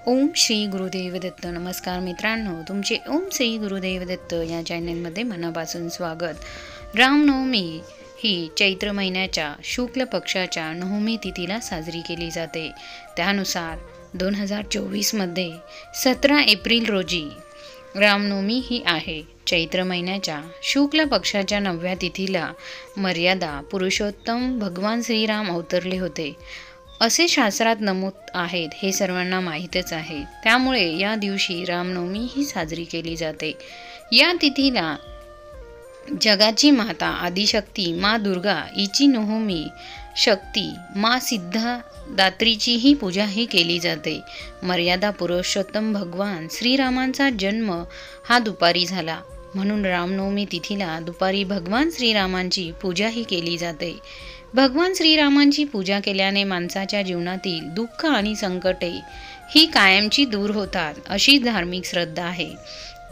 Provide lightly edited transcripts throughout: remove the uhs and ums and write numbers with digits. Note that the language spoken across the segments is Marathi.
ओम श्री गुरुदेव दत्त. नमस्कार मित्रांनो, तुमचे ओम श्री गुरुदेव दत्त या चॅनलमध्ये मनापासून स्वागत. रामनवमी ही चैत्र महिन्याच्या शुक्ल पक्षाच्या नवमी तिथीला साजरी केली जाते. त्यानुसार 2024मध्ये 17 एप्रिल रोजी रामनवमी ही आहे. चैत्र महिन्याच्या शुक्ल पक्षाच्या 9व्या तिथीला मर्यादा पुरुषोत्तम भगवान श्रीराम अवतरले होते असे शास्त्रात नमूद आहेत. हे सर्वांना माहीतच आहे. त्यामुळे या दिवशी रामनवमी ही साजरी केली जाते. या तिथीला जगाची माता आदिशक्ती मा दुर्गा हिची नवमी शक्ती मा सिद्धिदात्रीचीही पूजाही केली जाते. मर्यादा पुरुषोत्तम भगवान श्रीरामांचा जन्म हा दुपारी झाला, म्हणून रामनवमी तिथीला दुपारी भगवान श्रीरामांची पूजाही केली जाते. भगवान श्रीरामांची पूजा केल्याने माणसाच्या जीवनातील दुःख आणि संकटे ही कायमची दूर होतात अशी धार्मिक श्रद्धा आहे.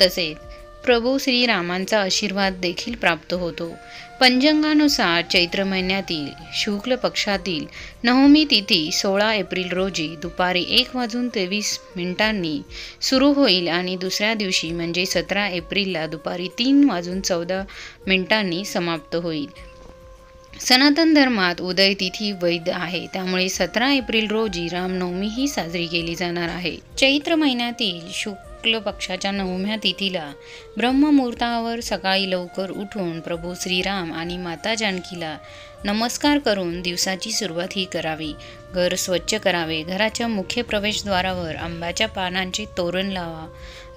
तसेच प्रभू श्रीरामांचा आशीर्वाद देखील प्राप्त होतो. पंचांगानुसार चैत्र महिन्यातील शुक्ल पक्षातील नवमी तिथी 16 एप्रिल रोजी दुपारी 1:23 सुरू होईल आणि दुसऱ्या दिवशी म्हणजे 17 एप्रिलला दुपारी 3:14 समाप्त होईल. सनातन धर्मात उदय तिथी वैध आहे, त्यामुळे 17 एप्रिल रोजी रामनवमी ही साजरी केली जाणार आहे. चैत्र महिन्यातील शुक्ल पक्षाच्या 9व्या तिथीला ब्रह्ममुहूर्तावर सकाळी लवकर उठून प्रभू श्रीराम आणि माता जानकीला नमस्कार करून दिवसाची सुरुवात ही करावी. घर स्वच्छ करावे. घराच्या मुख्य प्रवेशद्वारावर आंब्याच्या पानांचे तोरण लावा.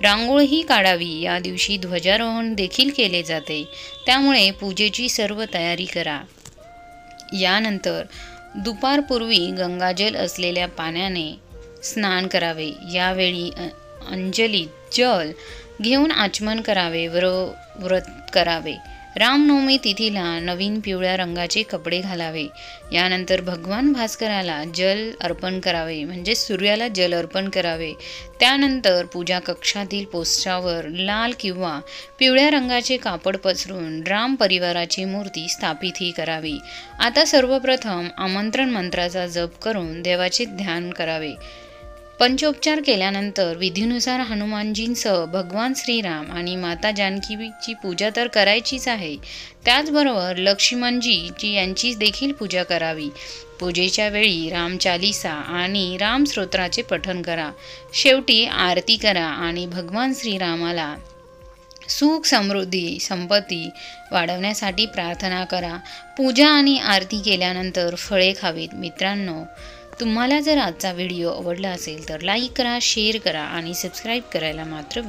रांगोळीही काढावी. या दिवशी ध्वजारोहण देखील केले जाते, त्यामुळे पूजेची सर्व तयारी करा. यानंतर दुपारपूर्वी गंगाजल असलेल्या पाण्याने स्नान करावे. यावेळी अंजलीत जल घेऊन आचमन करावे व व्रत करावे. रामनवमी तिथीला नवीन पिवळ्या रंगाचे कपडे घालावे. यानंतर भगवान भास्कराला जल अर्पण करावे, म्हणजे सूर्याला जल अर्पण करावे. त्यानंतर पूजा कक्षातील पोस्टावर लाल किंवा पिवळ्या रंगाचे कापड पसरून राम परिवाराची मूर्ती स्थापित ही करावी. आता सर्वप्रथम आमंत्रण मंत्राचा जप करून देवाचे ध्यान करावे. पंचोपचार केल्यानंतर विधीनुसार हनुमानजींसह भगवान श्रीराम आणि माता जानकीची पूजा तर करायचीच आहे. त्याचबरोबर लक्ष्मणजी यांची देखील पूजा करावी. पूजेच्या वेळी रामचालिसा आणि राम स्तोत्राचे पठण करा. शेवटी आरती करा आणि भगवान श्रीरामाला सुख समृद्धी संपत्ती वाढवण्यासाठी प्रार्थना करा. पूजा आणि आरती केल्यानंतर फळे खावीत. मित्रांनो, तुम्हाला जर आजचा व्हिडिओ आवडला असेल तर लाईक करा, शेअर करा आणि सबस्क्राईब करायला मात्र